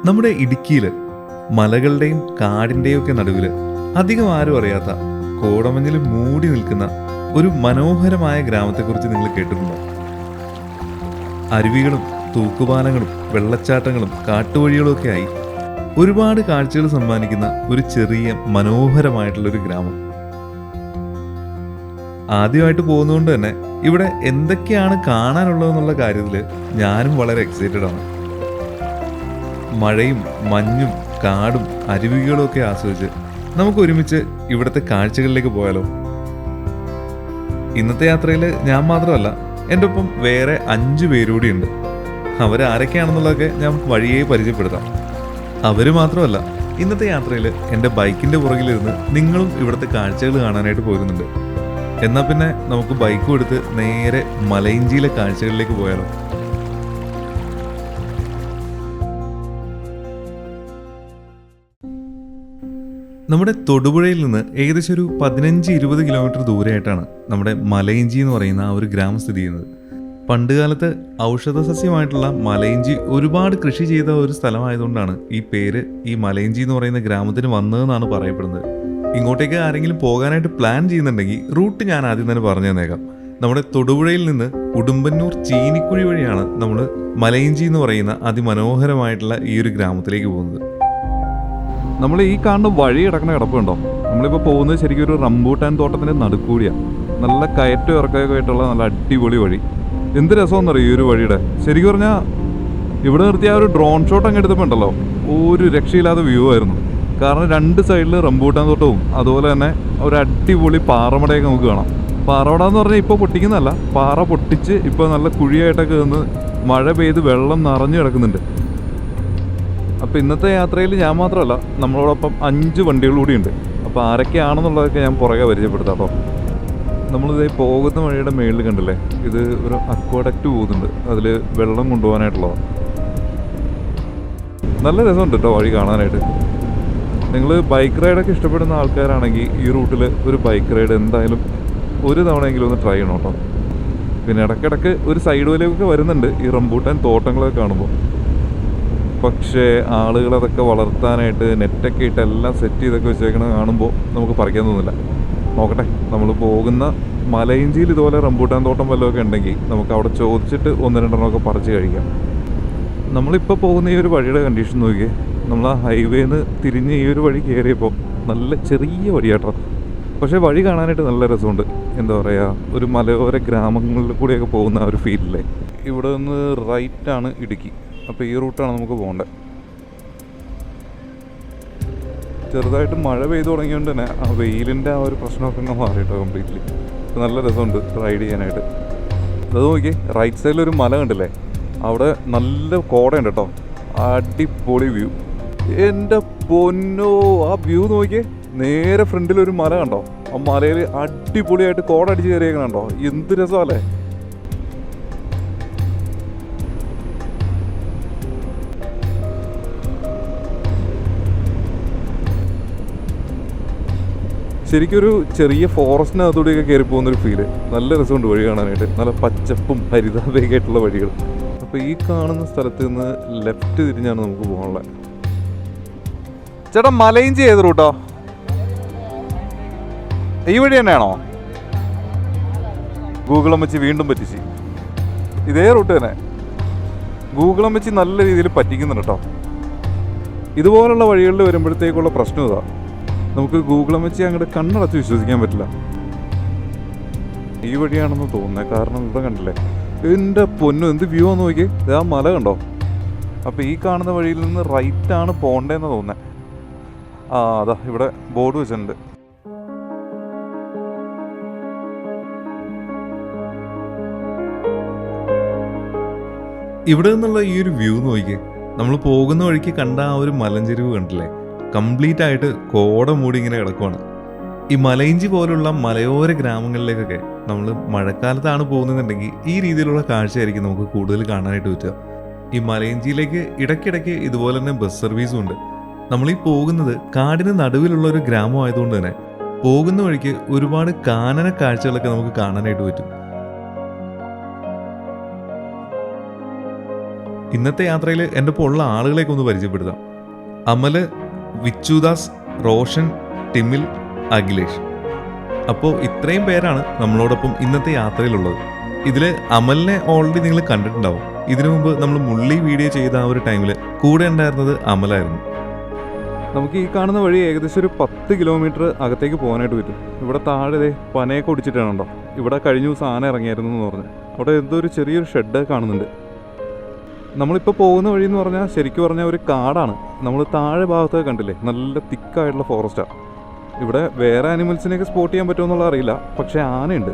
നമ്മുടെ ഇടുക്കിയിൽ മലകളുടെയും കാടിൻ്റെയും ഒക്കെ നടുവിൽ അധികം ആരും അറിയാത്ത കോടമഞ്ഞിൽ മൂടി നിൽക്കുന്ന ഒരു മനോഹരമായ ഗ്രാമത്തെക്കുറിച്ച് നിങ്ങൾ കേട്ടിട്ടുണ്ടോ? അരുവികളും തൂക്കുപാലങ്ങളും വെള്ളച്ചാട്ടങ്ങളും കാട്ടുവഴികളും ഒക്കെ ആയി ഒരുപാട് കാഴ്ചകൾ സമ്മാനിക്കുന്ന ഒരു ചെറിയ മനോഹരമായിട്ടുള്ളൊരു ഗ്രാമം. ആദ്യമായിട്ട് പോകുന്നതുകൊണ്ട് തന്നെ ഇവിടെ എന്തൊക്കെയാണ് കാണാനുള്ളതെന്നുള്ള കാര്യത്തിൽ ഞാനും വളരെ എക്സൈറ്റഡ് ആണ്. മഴയും മഞ്ഞും കാടും അരുവികളും ഒക്കെ ആസ്വദിച്ച് നമുക്ക് ഒരുമിച്ച് ഇവിടുത്തെ കാഴ്ചകളിലേക്ക് പോയാലോ? ഇന്നത്തെ യാത്രയിൽ ഞാൻ മാത്രമല്ല, എൻ്റെ ഒപ്പം വേറെ 5 പേരുകൂടിയുണ്ട്. അവരാരൊക്കെയാണെന്നുള്ളതൊക്കെ ഞാൻ വഴിയെ പരിചയപ്പെടുത്താം. അവർ മാത്രമല്ല, ഇന്നത്തെ യാത്രയിൽ എൻ്റെ ബൈക്കിൻ്റെ പുറകിലിരുന്ന് നിങ്ങളും ഇവിടുത്തെ കാഴ്ചകൾ കാണാനായിട്ട് പോരുന്നുണ്ട്. എന്നാൽ പിന്നെ നമുക്ക് ബൈക്കും എടുത്ത് നേരെ മലയിഞ്ചിയിലെ കാഴ്ചകളിലേക്ക് പോയാലോ? നമ്മുടെ തൊടുപുഴയിൽ നിന്ന് ഏകദേശം ഒരു 15-20 കിലോമീറ്റർ ദൂരെയായിട്ടാണ് നമ്മുടെ മലയിഞ്ചി എന്ന് പറയുന്ന ആ ഒരു ഗ്രാമം സ്ഥിതി ചെയ്യുന്നത്. പണ്ടുകാലത്ത് ഔഷധ സസ്യമായിട്ടുള്ള മലയിഞ്ചി ഒരുപാട് കൃഷി ചെയ്ത ഒരു സ്ഥലമായതുകൊണ്ടാണ് ഈ പേര് ഈ മലയിഞ്ചി എന്ന് പറയുന്ന ഗ്രാമത്തിന് വന്നതെന്നാണ് പറയപ്പെടുന്നത്. ഇങ്ങോട്ടേക്ക് ആരെങ്കിലും പോകാനായിട്ട് പ്ലാൻ ചെയ്യുന്നുണ്ടെങ്കിൽ റൂട്ട് ഞാൻ ആദ്യം തന്നെ പറഞ്ഞു തന്നേക്കാം. നമ്മുടെ തൊടുപുഴയിൽ നിന്ന് ഉടുമ്പന്നൂർ ചീനിക്കുഴി വഴിയാണ് നമ്മൾ മലയിഞ്ചി എന്ന് പറയുന്ന അതിമനോഹരമായിട്ടുള്ള ഈ ഒരു ഗ്രാമത്തിലേക്ക് പോകുന്നത്. നമ്മൾ ഈ കാണുന്ന വഴി കിടക്കുന്ന കിടപ്പുണ്ടോ? നമ്മളിപ്പോൾ പോകുന്നത് ശരിക്കും ഒരു റംബൂട്ടാൻ തോട്ടത്തിൻ്റെ നടുക്കൂടിയാണ്. നല്ല കയറ്റം ഇറക്കമൊക്കെ ആയിട്ടുള്ള നല്ല അടിപൊളി വഴി. എന്ത് രസമെന്നറിയോ ഈ ഒരു വഴിയുടെ. ശരിക്കും പറഞ്ഞാൽ ഇവിടെ നിർത്തി ആ ഒരു ഡ്രോൺ ഷോട്ട് അങ്ങ് എടുത്തപ്പോൾ ഉണ്ടല്ലോ, ഒരു രക്ഷയില്ലാത്ത വ്യൂ ആയിരുന്നു. കാരണം 2 സൈഡിൽ റംബൂട്ടാൻ തോട്ടവും അതുപോലെ തന്നെ ഒരു അടിപൊളി പാറമടയൊക്കെ നമുക്ക് കാണാം. പാറമട എന്ന് പറഞ്ഞാൽ ഇപ്പോൾ പൊട്ടിക്കുന്നതല്ല, പാറ പൊട്ടിച്ച് ഇപ്പോൾ നല്ല കുഴിയായിട്ടൊക്കെ നിന്ന് മഴ പെയ്ത് വെള്ളം നിറഞ്ഞു കിടക്കുന്നുണ്ട്. അപ്പോൾ ഇന്നത്തെ യാത്രയിൽ ഞാൻ മാത്രമല്ല, നമ്മളോടൊപ്പം 5 വണ്ടികൾ കൂടിയുണ്ട്. അപ്പോൾ ആരൊക്കെയാണെന്നുള്ളതൊക്കെ ഞാൻ പുറകെ പരിചയപ്പെടുത്താം കേട്ടോ. നമ്മളിത് പോകുന്ന വഴിയുടെ മേളിൽ കണ്ടില്ലേ, ഇത് ഒരു അക്വാഡക്റ്റ് പോകുന്നുണ്ട്. അതിൽ വെള്ളം കൊണ്ടുപോകാനായിട്ടുള്ളതാണ്. നല്ല രസമുണ്ട് കേട്ടോ വഴി കാണാനായിട്ട്. നിങ്ങൾ ബൈക്ക് റൈഡൊക്കെ ഇഷ്ടപ്പെടുന്ന ആൾക്കാരാണെങ്കിൽ ഈ റൂട്ടിൽ ഒരു ബൈക്ക് റൈഡ് എന്തായാലും ഒരു തവണയെങ്കിലും ഒന്ന് ട്രൈ ചെയ്യണം കേട്ടോ. പിന്നെ ഇടയ്ക്കിടയ്ക്ക് ഒരു സൈഡ് വലയൊക്കെ വരുന്നുണ്ട് ഈ റംബൂട്ടാൻ തോട്ടങ്ങളൊക്കെ കാണുമ്പോൾ. പക്ഷേ ആളുകളതൊക്കെ വളർത്താനായിട്ട് നെറ്റൊക്കെ ഇട്ട് എല്ലാം സെറ്റ് ചെയ്തൊക്കെ വെച്ചേക്കണത് കാണുമ്പോൾ നമുക്ക് പറിക്കാൻ തോന്നില്ല. നോക്കട്ടെ, നമ്മൾ പോകുന്ന മലയിഞ്ചിയിൽ ഇതുപോലെ റംബൂട്ടാൻ തോട്ടം വല്ലതൊക്കെ ഉണ്ടെങ്കിൽ നമുക്ക് അവിടെ ചോദിച്ചിട്ട് 1-2 പറിച്ച് കഴിക്കാം. നമ്മളിപ്പോൾ പോകുന്ന ഈ ഒരു വഴിയുടെ കണ്ടീഷൻ നോക്കിയേ. നമ്മൾ ആ ഹൈവേന്ന് തിരിഞ്ഞ് ഈ ഒരു വഴി കയറിയപ്പോൾ നല്ല ചെറിയ വഴിയാട്ടോ. പക്ഷേ വഴി കാണാനായിട്ട് നല്ല രസമുണ്ട്. എന്താ പറയുക, ഒരു മലയോര ഗ്രാമങ്ങളിൽ കൂടെയൊക്കെ പോകുന്ന ആ ഒരു ഫീലില്ലേ. ഇവിടെ നിന്ന് റൈറ്റാണ് ഇടുക്കി. അപ്പോൾ ഈ റൂട്ടാണ് നമുക്ക് പോകേണ്ടത്. ചെറുതായിട്ട് മഴ പെയ്തു തുടങ്ങിയതുകൊണ്ട് തന്നെ ആ വെയിലിൻ്റെ ആ ഒരു പ്രശ്നമൊക്കെ അങ്ങ് മാറിയിട്ടോ കംപ്ലീറ്റ്ലി. നല്ല രസമുണ്ട് റൈഡ് ചെയ്യാനായിട്ട്. അത് നോക്കി, റൈറ്റ് സൈഡിൽ ഒരു മല കണ്ടില്ലേ, അവിടെ നല്ല കോടയുണ്ട് കേട്ടോ. അടിപൊളി വ്യൂ. എൻ്റെ പൊന്നോ, ആ വ്യൂ നോക്കിയേ. നേരെ ഫ്രണ്ടിലൊരു മല കണ്ടോ? ആ മലയിൽ അടിപൊളിയായിട്ട് കോട അടിച്ച് കയറിയേക്കണുണ്ടോ? എന്ത് രസമല്ലേ. ശരിക്കൊരു ചെറിയ ഫോറസ്റ്റിനകത്തൂടെയൊക്കെ കയറി പോകുന്നൊരു ഫീല്. നല്ല രസമുണ്ട് വഴി കാണാനായിട്ട്. നല്ല പച്ചപ്പും ഹരിതാഭയൊക്കെ ആയിട്ടുള്ള വഴികൾ. അപ്പോൾ ഈ കാണുന്ന സ്ഥലത്ത് നിന്ന് ലെഫ്റ്റ് തിരിഞ്ഞാണ് നമുക്ക് പോകാനുള്ളത്. ചേട്ടാ, മലയിഞ്ചി ഏത് റൂട്ടോ? ഈ വഴി തന്നെയാണോ? ഗൂഗിളും വെച്ച് വീണ്ടും പറ്റിച്ച്. ഇതേ റൂട്ട് തന്നെ. ഗൂഗിളും വെച്ച് നല്ല രീതിയിൽ പറ്റിക്കുന്നുണ്ട് കേട്ടോ. ഇതുപോലുള്ള വഴികളിൽ വരുമ്പോഴത്തേക്കുള്ള പ്രശ്നം ഇതാ, നമുക്ക് ഗൂഗിളും വെച്ച് അങ്ങോട്ട് കണ്ണടച്ച് വിശ്വസിക്കാൻ പറ്റില്ല. ഈ വഴിയാണെന്ന് തോന്നുന്നത്. കാരണം ഇവിടെ കണ്ടില്ലേ, എൻ്റെ പൊന്നു എന്ത് വ്യൂ ആണെന്ന് നോക്കി. ആ മല കണ്ടോ? അപ്പോൾ ഈ കാണുന്ന വഴിയിൽ നിന്ന് റൈറ്റാണ് പോകേണ്ടതെന്ന് തോന്നുന്നത്. അതാ ഇവിടെ ബോർഡ് വെച്ചിട്ടുണ്ട്. ഇവിടെ നിന്നുള്ള ഈ ഒരു വ്യൂ നോക്കിയേ. നമ്മൾ പോകുന്ന വഴിക്ക് കണ്ട ആ ഒരു മലഞ്ചെരിവ് കണ്ടില്ലേ, കംപ്ലീറ്റ് ആയിട്ട് കോട മൂടി ഇങ്ങനെ കിടക്കുവാണ്. ഈ മലയിഞ്ചി പോലുള്ള മലയോര ഗ്രാമങ്ങളിലേക്കൊക്കെ നമ്മൾ മഴക്കാലത്താണ് പോകുന്നുണ്ടെങ്കിൽ ഈ രീതിയിലുള്ള കാഴ്ചയായിരിക്കും നമുക്ക് കൂടുതൽ കാണാനായിട്ട് പറ്റുക. ഈ മലയിഞ്ചിയിലേക്ക് ഇടയ്ക്കിടയ്ക്ക് ഇതുപോലെ തന്നെ ബസ് സർവീസും ഉണ്ട്. നമ്മളീ പോകുന്നത് കാടിന് നടുവിലുള്ള ഒരു ഗ്രാമമായതുകൊണ്ട് തന്നെ പോകുന്ന വഴിക്ക് ഒരുപാട് കാനന കാഴ്ചകളൊക്കെ നമുക്ക് കാണാനായിട്ട് പറ്റും. ഇന്നത്തെ യാത്രയിൽ എൻ്റെ ഒപ്പം ഉള്ള ആളുകളെയൊക്കെ ഒന്ന് പരിചയപ്പെടുത്താം. അമല്, വിച്ചുദാസ്, റോഷൻ, ടിമിൽ, അഖിലേഷ്. അപ്പോൾ ഇത്രയും പേരാണ് നമ്മളോടൊപ്പം ഇന്നത്തെ യാത്രയിലുള്ളത്. ഇതിൽ അമലിനെ ഓൾറെഡി നിങ്ങൾ കണ്ടിട്ടുണ്ടാവും. ഇതിനു മുമ്പ് നമ്മൾ മുള്ളി വീഡിയോ ചെയ്ത ആ ഒരു ടൈമിൽ കൂടെ ഉണ്ടായിരുന്നത് അമലായിരുന്നു. നമുക്ക് ഈ കാണുന്ന വഴി ഏകദേശം ഒരു 10 കിലോമീറ്റർ അകത്തേക്ക് പോകാനായിട്ട് പറ്റും. ഇവിടെ താഴെ പനയൊക്കെ ഒടിച്ചിട്ടാണുണ്ടോ. ഇവിടെ കഴിഞ്ഞ ദിവസം ആന ഇറങ്ങിയായിരുന്നു എന്ന് പറഞ്ഞ് അവിടെ എന്തോ ഒരു ചെറിയൊരു ഷെഡ് കാണുന്നുണ്ട്. നമ്മളിപ്പോൾ പോകുന്ന വഴി എന്ന് പറഞ്ഞാൽ ശരിക്കും പറഞ്ഞാൽ ഒരു കാടാണ്. നമ്മൾ താഴെ ഭാഗത്തൊക്കെ കണ്ടില്ലേ, നല്ല തിക്കായിട്ടുള്ള ഫോറസ്റ്റാണ്. ഇവിടെ വേറെ ആനിമൽസിനെയൊക്കെ സ്പോട്ട് ചെയ്യാൻ പറ്റുമെന്നുള്ള അറിയില്ല, പക്ഷേ ആനയുണ്ട്.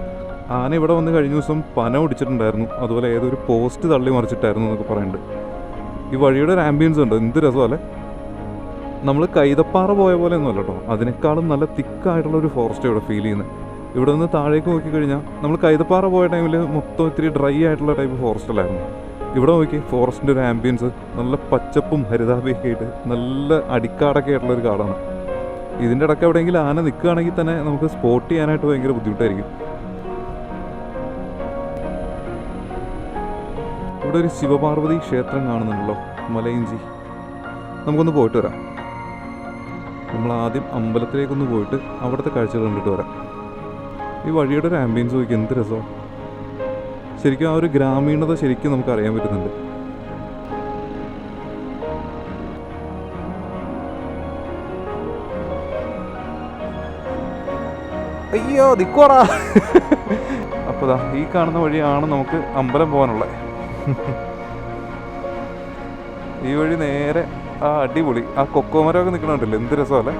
ആന ഇവിടെ വന്ന് കഴിഞ്ഞ ദിവസം പന ഒടിച്ചിട്ടുണ്ടായിരുന്നു, അതുപോലെ ഏതൊരു പോസ്റ്റ് തള്ളി മറിച്ചിട്ടായിരുന്നു എന്നൊക്കെ പറയുന്നുണ്ട്. ഈ വഴിയുടെ ഒരു ആംബിയൻസ് ഉണ്ട്, എന്ത് രസമല്ലേ. നമ്മൾ കൈതപ്പാറ പോയ പോലെ ഒന്നും അല്ല കേട്ടോ, അതിനേക്കാളും നല്ല തിക്കായിട്ടുള്ള ഒരു ഫോറസ്റ്റ് ഇവിടെ ഫീൽ ചെയ്യുന്നത്. ഇവിടെ നിന്ന് താഴേക്ക് നോക്കിക്കഴിഞ്ഞാൽ നമ്മൾ കൈതപ്പാറ പോയ ടൈമിൽ മൊത്തം ഇത്തിരി ഡ്രൈ ആയിട്ടുള്ള ടൈപ്പ് ഫോറസ്റ്റിലായിരുന്നു. ഇവിടെ നോക്കി ഫോറസ്റ്റിൻ്റെ ഒരു ആംബിയൻസ്, നല്ല പച്ചപ്പും ഹരിതാഭയൊക്കെ ആയിട്ട് നല്ല അടിക്കാടൊക്കെ ആയിട്ടുള്ളൊരു കാടാണ്. ഇതിൻ്റെ ഇടയ്ക്ക് എവിടെയെങ്കിലും ആന നിൽക്കുകയാണെങ്കിൽ തന്നെ നമുക്ക് സ്പോട്ട് ചെയ്യാനായിട്ട് ഭയങ്കര ബുദ്ധിമുട്ടായിരിക്കും. ഇവിടെ ഒരു ശിവപാർവതി ക്ഷേത്രം കാണുന്നുണ്ടല്ലോ, മലയിഞ്ചി. നമുക്കൊന്ന് പോയിട്ട് വരാം. നമ്മൾ ആദ്യം അമ്പലത്തിലേക്കൊന്ന് പോയിട്ട് അവിടുത്തെ കാഴ്ചകൾ കണ്ടിട്ട് വരാം. ഈ വഴിയുടെ ഒരു ആംബിയൻസ് നോക്കി എന്ത് രസമാണ്. ശരിക്കും ആ ഒരു ഗ്രാമീണത ശരിക്കും നമുക്ക് അറിയാൻ പറ്റുന്നുണ്ട്. അയ്യോ ദിക്കോടാ. അപ്പോൾ ഈ കാണുന്ന വഴിയാണ് നമുക്ക് അമ്പലം പോകാനുള്ളത്. ഈ വഴി നേരെ ആ അടിപൊളി ആ കൊക്കോമരമൊക്കെ നിൽക്കണുണ്ടല്ലോ, എന്ത് രസമല്ലേ.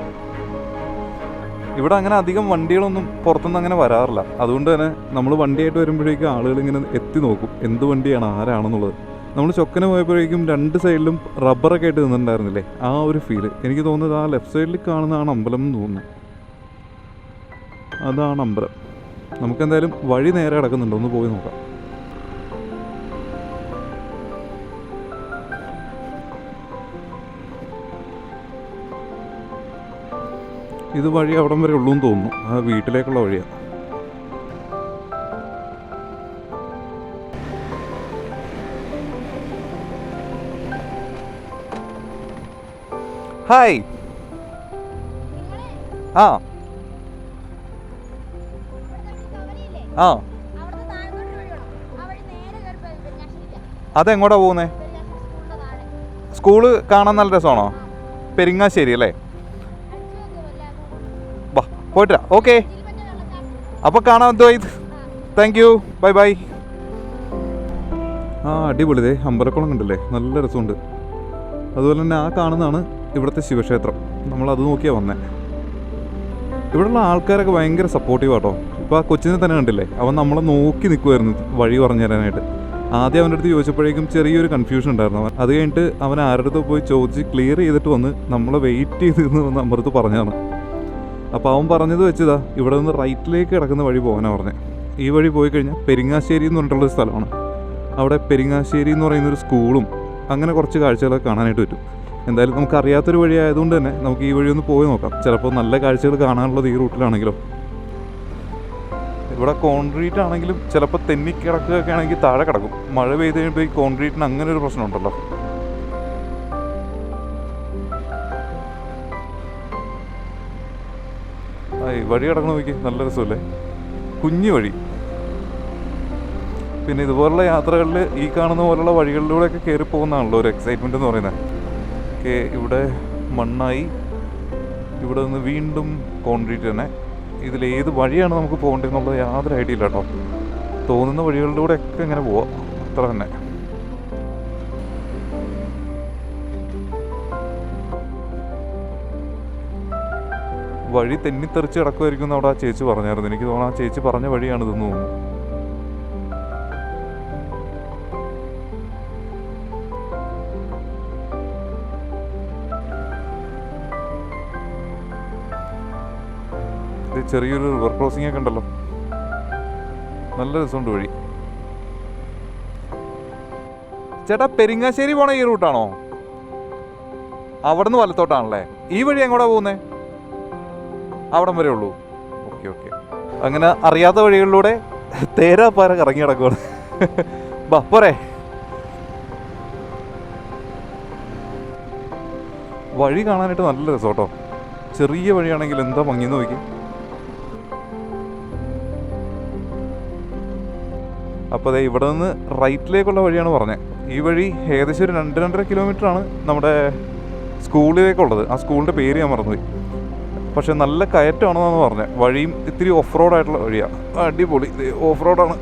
ഇവിടെ അങ്ങനെ അധികം വണ്ടികളൊന്നും പുറത്തുനിന്ന് അങ്ങനെ വരാറില്ല. അതുകൊണ്ട് തന്നെ നമ്മൾ വണ്ടിയായിട്ട് വരുമ്പോഴേക്കും ആളുകൾ ഇങ്ങനെ എത്തി നോക്കും എന്ത് വണ്ടിയാണ്, ആരാണെന്നുള്ളത്. നമ്മൾ ചൊക്കനെ പോയപ്പോഴേക്കും 2 സൈഡിലും റബ്ബറൊക്കെ ആയിട്ട് നിന്നിട്ടുണ്ടായിരുന്നില്ലേ, ആ ഒരു ഫീല്. എനിക്ക് തോന്നുന്നത് ആ ലെഫ്റ്റ് സൈഡിൽ കാണുന്നതാണ് അമ്പലം എന്ന് തോന്നുന്നു. അതാണ് അമ്പലം. നമുക്കെന്തായാലും വഴി നേരെ കിടക്കുന്നുണ്ട്, ഒന്ന് പോയി നോക്കാം. ഇത് വഴി അവിടം വരെ ഉള്ളൂ എന്ന് തോന്നുന്നു, ആ വീട്ടിലേക്കുള്ള വഴിയാണ്. ഹായ്. ആ ആ അതെങ്ങോട്ടാ പോകുന്നേ? സ്കൂള് കാണാൻ നല്ല രസമാണോ? പെരിങ്ങാശ്ശേരി അല്ലേ? വാ പോയിട്ടാ. ഓക്കെ, അപ്പോൾ കാണാം. എന്തോ ഇത്, താങ്ക് യു, ബൈ ബൈ. ആ അടിപൊളി, ദേ അമ്പലക്കുളം കണ്ടില്ലേ, നല്ല രസമുണ്ട്. അതുപോലെ തന്നെ ആ കാണുന്നതാണ് ഇവിടുത്തെ ശിവക്ഷേത്രം. നമ്മളത് നോക്കിയാണ് വന്നേ. ഇവിടെയുള്ള ആൾക്കാരൊക്കെ ഭയങ്കര സപ്പോർട്ടീവ് ആട്ടോ. ഇപ്പോൾ ആ കൊച്ചിനെ തന്നെ കണ്ടില്ലേ, അവൻ നമ്മളെ നോക്കി നിൽക്കുമായിരുന്നു വഴി പറഞ്ഞു തരാനായിട്ട്. ആദ്യം അവൻ്റെ അടുത്ത് ചോദിച്ചപ്പോഴേക്കും ചെറിയൊരു കൺഫ്യൂഷൻ ഉണ്ടായിരുന്നു. അവൻ അത് കഴിഞ്ഞിട്ട് അവൻ ആരുടെ അടുത്ത് പോയി ചോദിച്ച് ക്ലിയർ ചെയ്തിട്ട് വന്ന് നമ്മളെ വെയിറ്റ് ചെയ്ത് വന്ന് നമ്മുടെ അടുത്ത് പറഞ്ഞതാണ്. അപ്പോൾ അവൻ പറഞ്ഞത് വെച്ചതാ ഇവിടെ നിന്ന് റൈറ്റിലേക്ക് കിടക്കുന്ന വഴി പോകാനാണ് പറഞ്ഞത്. ഈ വഴി പോയി കഴിഞ്ഞാൽ പെരിങ്ങാശ്ശേരി എന്ന് പറഞ്ഞിട്ടുള്ളൊരു സ്ഥലമാണ്. അവിടെ പെരിങ്ങാശ്ശേരി എന്ന് പറയുന്നൊരു സ്കൂളും അങ്ങനെ കുറച്ച് കാഴ്ചകളൊക്കെ കാണാനായിട്ട് പറ്റും. എന്തായാലും നമുക്കറിയാത്തൊരു വഴി ആയതുകൊണ്ട് തന്നെ നമുക്ക് ഈ വഴി ഒന്ന് പോയി നോക്കാം. ചിലപ്പോൾ നല്ല കാഴ്ചകൾ കാണാനുള്ളത് ഈ റൂട്ടിലാണെങ്കിലോ. ഇവിടെ കോൺക്രീറ്റ് ആണെങ്കിലും ചിലപ്പോൾ തെന്നിക്കിടക്കുകയൊക്കെ ആണെങ്കിൽ താഴെ കിടക്കും. മഴ പെയ്ത് കഴിയുമ്പോൾ ഈ കോൺക്രീറ്റിന് അങ്ങനെ ഒരു പ്രശ്നമുണ്ടല്ലോ. വഴി കിടക്കണ നോക്കി, നല്ല രസമല്ലേ, കുഞ്ഞു വഴി. പിന്നെ ഇതുപോലുള്ള യാത്രകളിൽ ഈ കാണുന്ന പോലുള്ള വഴികളിലൂടെയൊക്കെ കയറി പോകുന്നതാണല്ലോ ഒരു എക്സൈറ്റ്മെൻറ്റ് എന്ന് പറയുന്നത്. ഇവിടെ മണ്ണായി, ഇവിടെ നിന്ന് വീണ്ടും കോൺക്രീറ്റ് തന്നെ. ഇതിലേത് വഴിയാണ് നമുക്ക് പോകേണ്ടതെന്നുള്ളത് യാതൊരു ഐഡിയ ഇല്ല കേട്ടോ. തോന്നുന്ന വഴികളിലൂടെയൊക്കെ ഇങ്ങനെ പോവാം, അത്ര തന്നെ. വഴി തെന്നിത്തെറിച്ച് കിടക്കുമായിരിക്കും എന്ന് അവിടെ ആ ചേച്ചി പറഞ്ഞായിരുന്നു. എനിക്ക് തോന്നുന്നു ആ ചേച്ചി പറഞ്ഞ വഴിയാണിതെന്ന് തോന്നുന്നു. ചെറിയൊരു റിവർ ക്രോസിംഗ് ഒക്കെ ഉണ്ടല്ലോ, നല്ല രസമുണ്ട് വഴി. ചേട്ടാ പെരിങ്ങാശ്ശേരി പോണ ഈ റൂട്ടാണോ? അവിടെ നിന്ന് വലത്തോട്ടാണല്ലേ? ഈ വഴി എങ്ങോട്ടാ പോകുന്നേ? അവിടം വരെ ഉള്ളൂ. Okay okay. അങ്ങനെ അറിയാത്ത വഴികളിലൂടെ തേരാപ്പാര കറങ്ങി കിടക്കുവാണ്. ബാ പോരെ. വഴി കാണാനായിട്ട് നല്ല രസം കേട്ടോ. ചെറിയ വഴിയാണെങ്കിൽ എന്താ ഭംഗിയെന്ന് നോക്കി. അപ്പോൾ അതെ ഇവിടെ നിന്ന് റൈറ്റിലേക്കുള്ള വഴിയാണ് പറഞ്ഞത്. ഈ വഴി ഏകദേശം ഒരു 2-2.5 കിലോമീറ്ററാണ് നമ്മുടെ സ്കൂളിലേക്കുള്ളത്. ആ സ്കൂളിൻ്റെ പേര് ഞാൻ മറന്നുപോയി. പക്ഷെ നല്ല കയറ്റമാണെന്നാണ് പറഞ്ഞത്. വഴിയും ഇത്തിരി ഓഫ് റോഡായിട്ടുള്ള വഴിയാണ്. അടിപൊളി ഓഫ് റോഡാണ്.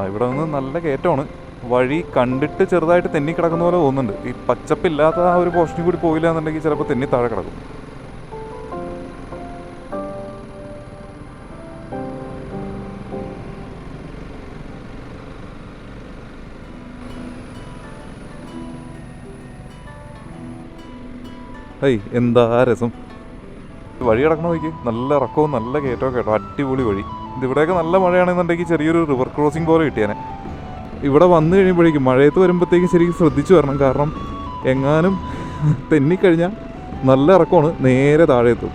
ഇവിടെ നിന്ന് നല്ല കയറ്റമാണ്. വഴി കണ്ടിട്ട് ചെറുതായിട്ട് തെന്നി കിടക്കുന്ന പോലെ തോന്നുന്നുണ്ട്. ഈ പച്ചപ്പില്ലാത്ത ആ ഒരു പോർഷനിൽ കൂടി പോയില്ല എന്നുണ്ടെങ്കിൽ ചിലപ്പോൾ തെന്നി താഴെ കിടക്കും. എന്താ രസം. വഴി കിടക്കണ നോക്കി. നല്ല ഇറക്കവും നല്ല കയറ്റവും കേട്ടോ. അടിപൊളി വഴി. ഇതിവിടെയൊക്കെ നല്ല മഴയാണെന്നുണ്ടെങ്കിൽ ചെറിയൊരു റിവർ ക്രോസിംഗ് പോലെ കിട്ടിയാനെ. ഇവിടെ വന്നു കഴിയുമ്പോഴേക്കും മഴയത്ത് വരുമ്പോഴത്തേക്കും ശരിക്കും ശ്രദ്ധിച്ചു വരണം. കാരണം എങ്ങാനും തെന്നിക്കഴിഞ്ഞാൽ നല്ല ഇറക്കമാണ്, നേരെ താഴെ എത്തും.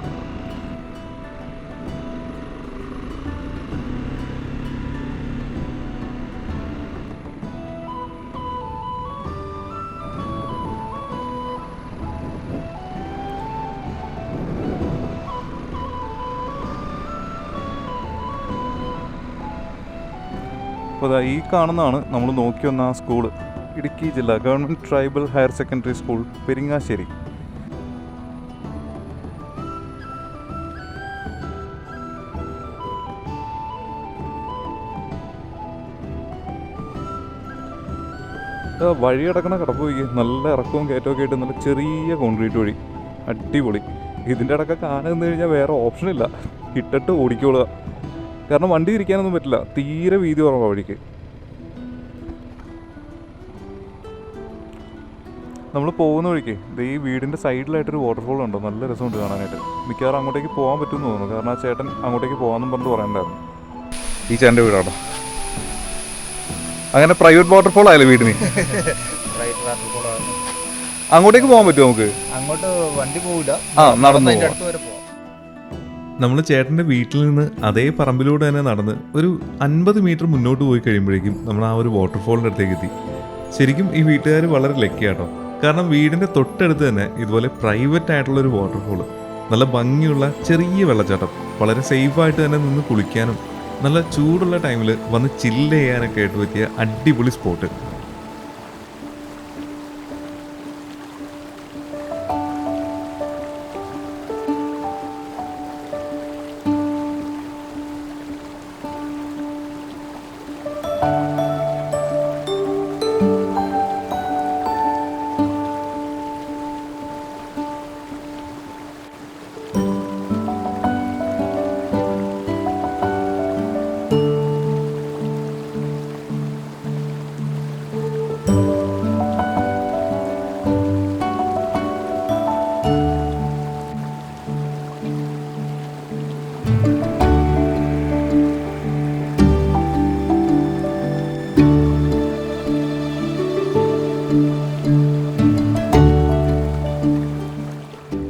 അപ്പോൾ ഈ കാണുന്നതാണ് നമ്മൾ നോക്കി വന്ന ആ സ്കൂള്. ഇടുക്കി ജില്ല government tribal higher secondary school Peringassery. വഴി കിടക്കണ കിടപ്പ് പോയി. നല്ല ഇറക്കവും കയറ്റമൊക്കെ ആയിട്ട് നല്ല ചെറിയ കോൺക്രീറ്റ് വഴി. അടിപൊളി. ഇതിൻ്റെ ഇടയ്ക്കൊക്കെ ആന നിന്ന് കഴിഞ്ഞാൽ വേറെ ഓപ്ഷനില്ല, ഇട്ടിട്ട് ഓടിക്കോളുക. കാരണം വണ്ടി ഇരിക്കാനൊന്നും പറ്റില്ല, തീരെ വീതി കുറവാണ് വഴിക്ക്. നമ്മൾ പോകുന്ന വഴിക്ക് ഈ വീടിൻ്റെ സൈഡിലായിട്ടൊരു വാട്ടർഫോൾ ഉണ്ടോ, നല്ല രസമുണ്ട് കാണാനായിട്ട്. മിക്കവാറും അങ്ങോട്ടേക്ക് പോകാൻ പറ്റുമെന്ന് തോന്നുന്നു. കാരണം ആ ചേട്ടൻ അങ്ങോട്ടേക്ക് പോകാമെന്നും പറഞ്ഞിട്ട് പറയണ്ടായിരുന്നു. ഈ ചേട്ടൻ്റെ വീടാണോ? അങ്ങനെ പ്രൈവറ്റ് വാട്ടർഫോൾ ആയാലും വീടിന് അങ്ങോട്ടേക്ക് പോകാൻ പറ്റുമോ? നമുക്ക് അങ്ങോട്ട് വണ്ടി പോകില്ല, നടന്നു പോകാം. നമ്മൾ ചേട്ടൻ്റെ വീട്ടിൽ നിന്ന് അതേ പറമ്പിലൂടെ തന്നെ നടന്ന് ഒരു 50 മീറ്റർ മുന്നോട്ട് പോയി കഴിയുമ്പോഴേക്കും നമ്മൾ ആ ഒരു വാട്ടർഫോളിൻ്റെ അടുത്തേക്ക് എത്തി. ശരിക്കും ഈ വീട്ടുകാർ വളരെ ലക്കിയാട്ടോ. കാരണം വീടിൻ്റെ തൊട്ടടുത്ത് തന്നെ ഇതുപോലെ പ്രൈവറ്റ് ആയിട്ടുള്ളൊരു വാട്ടർഫോൾ, നല്ല ഭംഗിയുള്ള ചെറിയ വെള്ളച്ചാട്ടം, വളരെ സേഫായിട്ട് തന്നെ നിന്ന് കുളിക്കാനും നല്ല ചൂടുള്ള ടൈമിൽ വന്ന് ചില്ല് ചെയ്യാനൊക്കെ ആയിട്ട് പറ്റിയ അടിപൊളി സ്പോട്ട്.